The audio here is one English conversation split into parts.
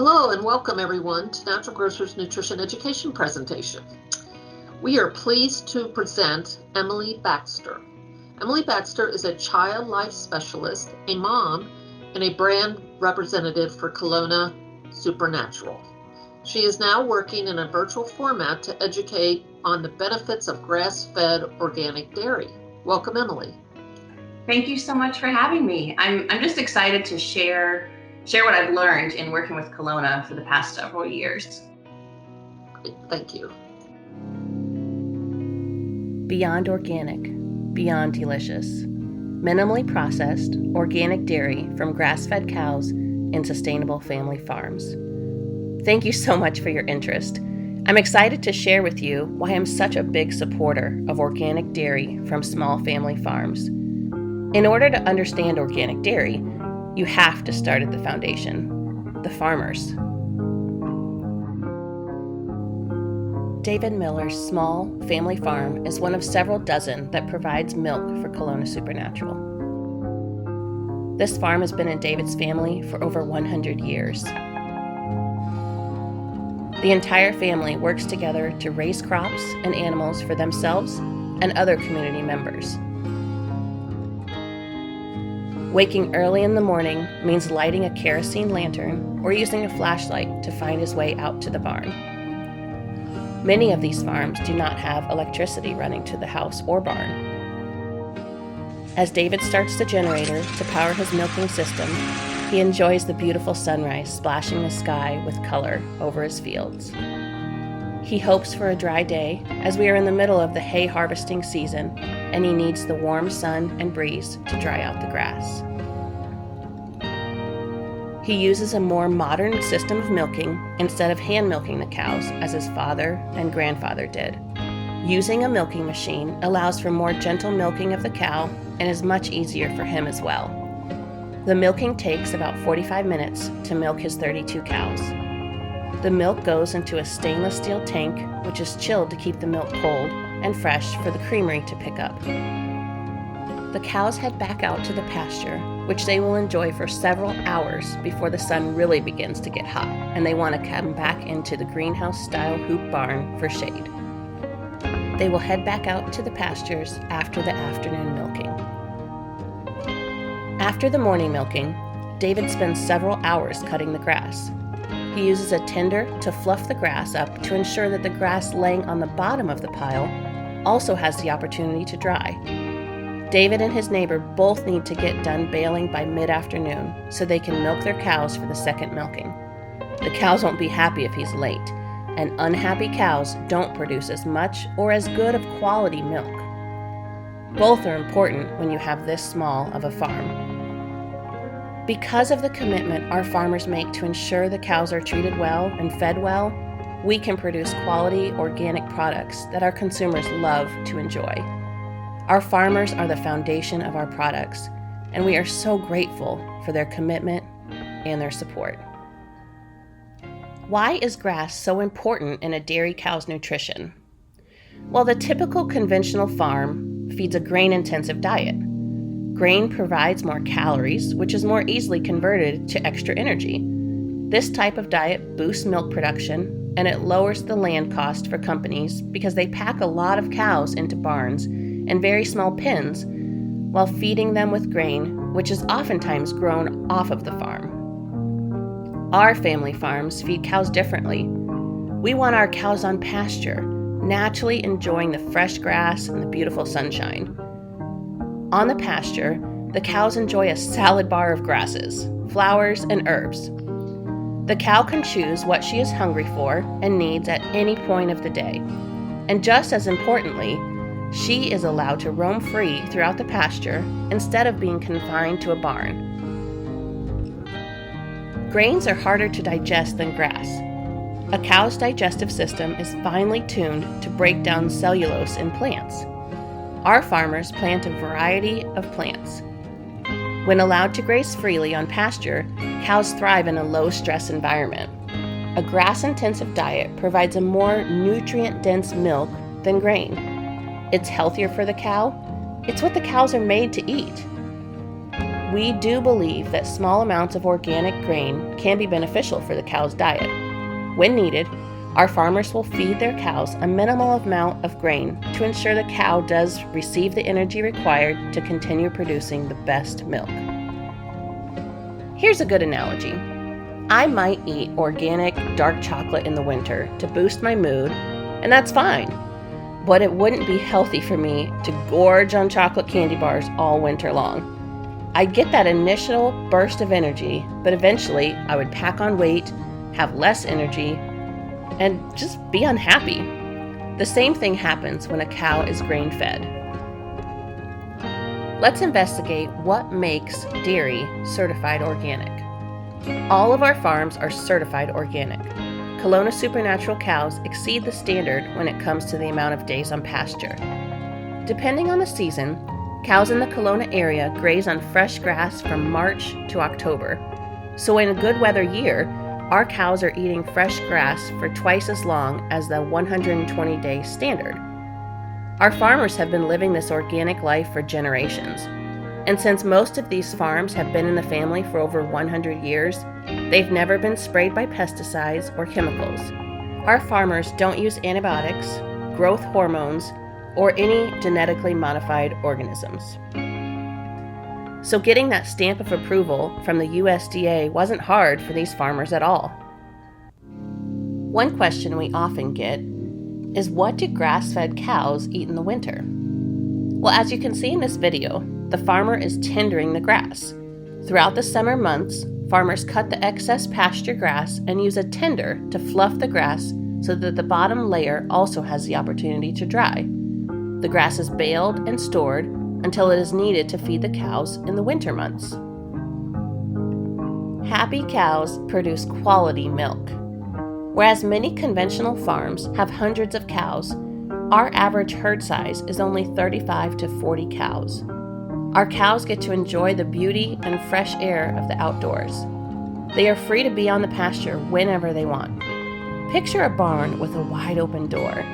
Hello and welcome everyone to Natural Grocers Nutrition Education presentation. We are pleased to present Emily Baxter. Emily Baxter is a child life specialist, a mom, and a brand representative for Kalona SuperNatural. She is now working in a virtual format to educate on the benefits of grass-fed organic dairy. Welcome, Emily. Thank you so much for having me. I'm just excited to share what I've learned in working with Kelowna for the past several years. Great, thank you. Beyond organic, beyond delicious. Minimally processed, organic dairy from grass-fed cows and sustainable family farms. Thank you so much for your interest. I'm excited to share with you why I'm such a big supporter of organic dairy from small family farms. In order to understand organic dairy, you have to start at the foundation, the farmers. David Miller's small family farm is one of several dozen that provides milk for Kalona SuperNatural. This farm has been in David's family for over 100 years. The entire family works together to raise crops and animals for themselves and other community members. Waking early in the morning means lighting a kerosene lantern or using a flashlight to find his way out to the barn. Many of these farms do not have electricity running to the house or barn. As David starts the generator to power his milking system, he enjoys the beautiful sunrise splashing the sky with color over his fields. He hopes for a dry day as we are in the middle of the hay harvesting season and he needs the warm sun and breeze to dry out the grass. He uses a more modern system of milking instead of hand milking the cows as his father and grandfather did. Using a milking machine allows for more gentle milking of the cow and is much easier for him as well. The milking takes about 45 minutes to milk his 32 cows. The milk goes into a stainless steel tank, which is chilled to keep the milk cold and fresh for the creamery to pick up. The cows head back out to the pasture, which they will enjoy for several hours before the sun really begins to get hot and they want to come back into the greenhouse-style hoop barn for shade. They will head back out to the pastures after the afternoon milking. After the morning milking, David spends several hours cutting the grass. He uses a tender to fluff the grass up to ensure that the grass laying on the bottom of the pile also has the opportunity to dry. David and his neighbor both need to get done baling by mid-afternoon so they can milk their cows for the second milking. The cows won't be happy if he's late, and unhappy cows don't produce as much or as good of quality milk. Both are important when you have this small of a farm. Because of the commitment our farmers make to ensure the cows are treated well and fed well, we can produce quality organic products that our consumers love to enjoy. Our farmers are the foundation of our products, and we are so grateful for their commitment and their support. Why is grass so important in a dairy cow's nutrition? Well, the typical conventional farm feeds a grain-intensive diet. Grain provides more calories, which is more easily converted to extra energy. This type of diet boosts milk production, and it lowers the land cost for companies because they pack a lot of cows into barns and very small pens while feeding them with grain, which is oftentimes grown off of the farm. Our family farms feed cows differently. We want our cows on pasture, naturally enjoying the fresh grass and the beautiful sunshine. On the pasture, the cows enjoy a salad bar of grasses, flowers, and herbs. The cow can choose what she is hungry for and needs at any point of the day. And just as importantly, she is allowed to roam free throughout the pasture instead of being confined to a barn. Grains are harder to digest than grass. A cow's digestive system is finely tuned to break down cellulose in plants. Our farmers plant a variety of plants. When allowed to graze freely on pasture, cows thrive in a low-stress environment. A grass-intensive diet provides a more nutrient-dense milk than grain. It's healthier for the cow. It's what the cows are made to eat. we do believe that small amounts of organic grain can be beneficial for the cow's diet. When needed, our farmers will feed their cows a minimal amount of grain to ensure the cow does receive the energy required to continue producing the best milk. Here's a good analogy. I might eat organic dark chocolate in the winter to boost my mood, and that's fine. But it wouldn't be healthy for me to gorge on chocolate candy bars all winter long. I'd get that initial burst of energy, but eventually I would pack on weight, have less energy, and just be unhappy. The same thing happens when a cow is grain-fed. Let's investigate what makes dairy certified organic. All of our farms are certified organic. Kalona SuperNatural cows exceed the standard when it comes to the amount of days on pasture. Depending on the season, cows in the Kelowna area graze on fresh grass from March to October. So in a good weather year, our cows are eating fresh grass for twice as long as the 120-day standard. Our farmers have been living this organic life for generations. And since most of these farms have been in the family for over 100 years, they've never been sprayed by pesticides or chemicals. Our farmers don't use antibiotics, growth hormones, or any genetically modified organisms. So getting that stamp of approval from the USDA wasn't hard for these farmers at all. One question we often get is, what do grass-fed cows eat in the winter? Well, as you can see in this video, the farmer is tendering the grass. Throughout the summer months, farmers cut the excess pasture grass and use a tender to fluff the grass so that the bottom layer also has the opportunity to dry. The grass is baled and stored until it is needed to feed the cows in the winter months. Happy cows produce quality milk. Whereas many conventional farms have hundreds of cows, our average herd size is only 35 to 40 cows. Our cows get to enjoy the beauty and fresh air of the outdoors. They are free to be on the pasture whenever they want. Picture a barn with a wide open door.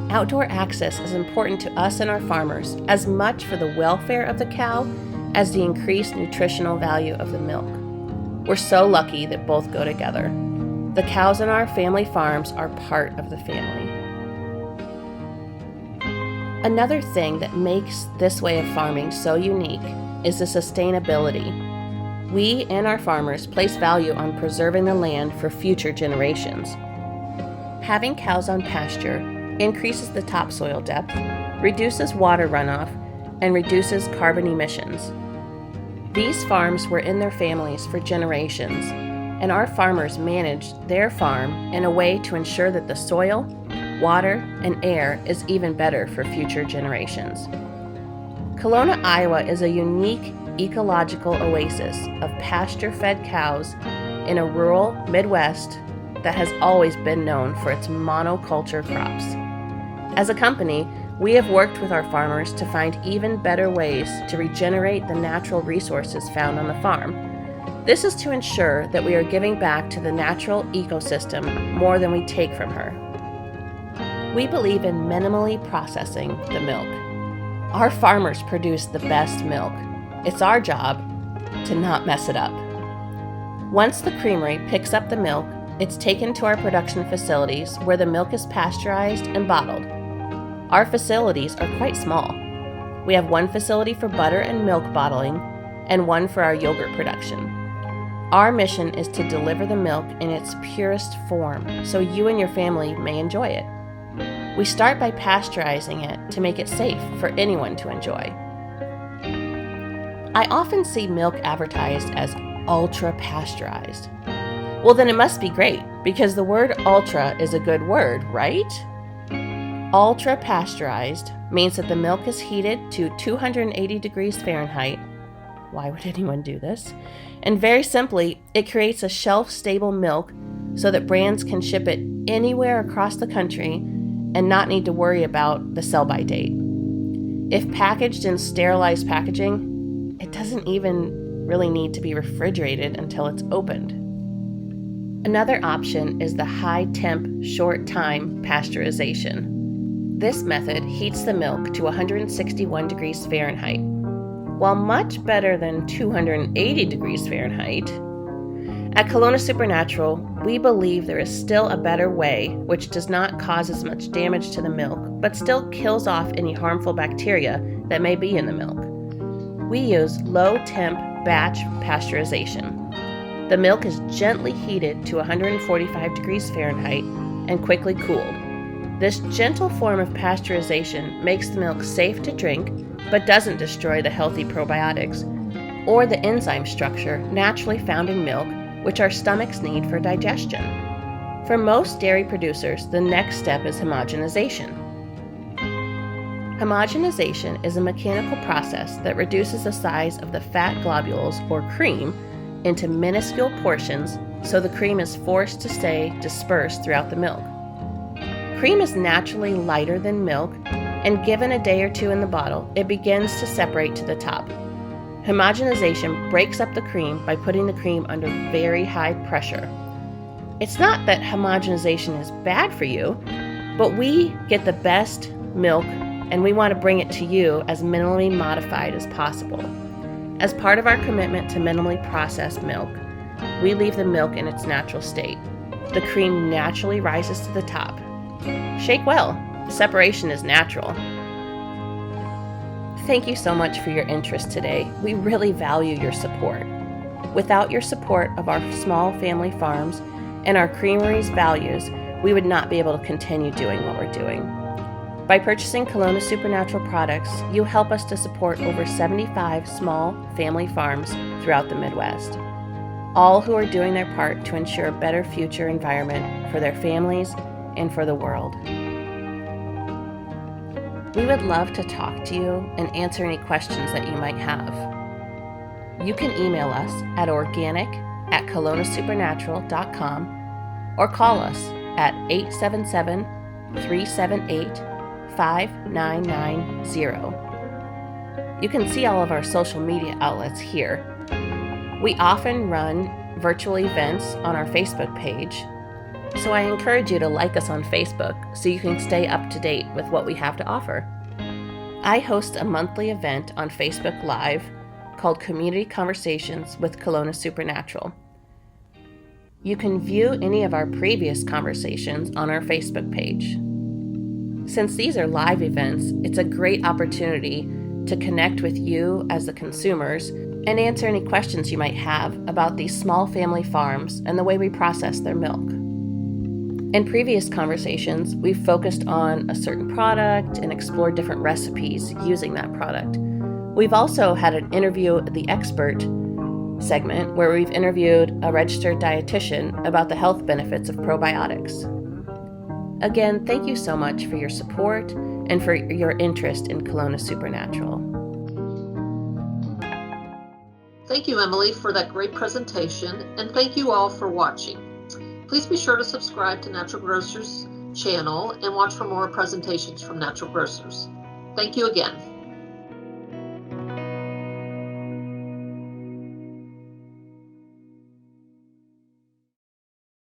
Outdoor access is important to us and our farmers as much for the welfare of the cow as the increased nutritional value of the milk. We're so lucky that both go together. The cows in our family farms are part of the family. Another thing that makes this way of farming so unique is the sustainability. We and our farmers place value on preserving the land for future generations. Having cows on pasture increases the topsoil depth, reduces water runoff, and reduces carbon emissions. These farms were in their families for generations, and our farmers managed their farm in a way to ensure that the soil, water, and air is even better for future generations. Kelowna, Iowa is a unique ecological oasis of pasture-fed cows in a rural Midwest that has always been known for its monoculture crops. As a company, we have worked with our farmers to find even better ways to regenerate the natural resources found on the farm. This is to ensure that we are giving back to the natural ecosystem more than we take from her. We believe in minimally processing the milk. Our farmers produce the best milk. It's our job to not mess it up. Once the creamery picks up the milk, it's taken to our production facilities where the milk is pasteurized and bottled. Our facilities are quite small. We have one facility for butter and milk bottling and one for our yogurt production. Our mission is to deliver the milk in its purest form so you and your family may enjoy it. We start by pasteurizing it to make it safe for anyone to enjoy. I often see milk advertised as ultra pasteurized. Well, then it must be great because the word ultra is a good word, right? Ultra pasteurized means that the milk is heated to 280 degrees Fahrenheit. Why would anyone do this? And very simply, it creates a shelf-stable milk so that brands can ship it anywhere across the country and not need to worry about the sell-by date. If packaged in sterilized packaging, it doesn't even really need to be refrigerated until it's opened. Another option is the high-temp, short-time pasteurization. This method heats the milk to 161 degrees Fahrenheit. while much better than 280 degrees Fahrenheit. At Kalona SuperNatural, we believe there is still a better way which does not cause as much damage to the milk, but still kills off any harmful bacteria that may be in the milk. We use low-temp batch pasteurization. The milk is gently heated to 145 degrees Fahrenheit and quickly cooled. This gentle form of pasteurization makes the milk safe to drink, but doesn't destroy the healthy probiotics or the enzyme structure naturally found in milk, which our stomachs need for digestion. For most dairy producers, the next step is homogenization. Homogenization is a mechanical process that reduces the size of the fat globules, or cream, into minuscule portions so the cream is forced to stay dispersed throughout the milk. Cream is naturally lighter than milk, and given a day or two in the bottle, it begins to separate to the top. Homogenization breaks up the cream by putting the cream under very high pressure. It's not that homogenization is bad for you, but we get the best milk and we want to bring it to you as minimally modified as possible. As part of our commitment to minimally processed milk, we leave the milk in its natural state. The cream naturally rises to the top. Shake well. Separation is natural. Thank you so much for your interest today. We really value your support. Without your support of our small family farms and our creamery's values, we would not be able to continue doing what we're doing. By purchasing Kalona SuperNatural products, you help us to support over 75 small family farms throughout the Midwest, all who are doing their part to ensure a better future environment for their families and for the world. We would love to talk to you and answer any questions that you might have. You can email us at organic@kalonasupernatural.com or call us at 877-378-5990. You can see all of our social media outlets here. We often run virtual events on our Facebook page, so I encourage you to like us on Facebook so you can stay up to date with what we have to offer. I host a monthly event on Facebook Live called Community Conversations with Kalona SuperNatural. You can view any of our previous conversations on our Facebook page. Since these are live events, it's a great opportunity to connect with you as the consumers and answer any questions you might have about these small family farms and the way we process their milk. In previous conversations, we've focused on a certain product and explored different recipes using that product. We've also had an interview at the expert segment where we've interviewed a registered dietitian about the health benefits of probiotics. Again, thank you so much for your support and for your interest in Kalona SuperNatural. Thank you, Emily, for that great presentation, and thank you all for watching. Please be sure to subscribe to Natural Grocers channel and watch for more presentations from Natural Grocers. Thank you again.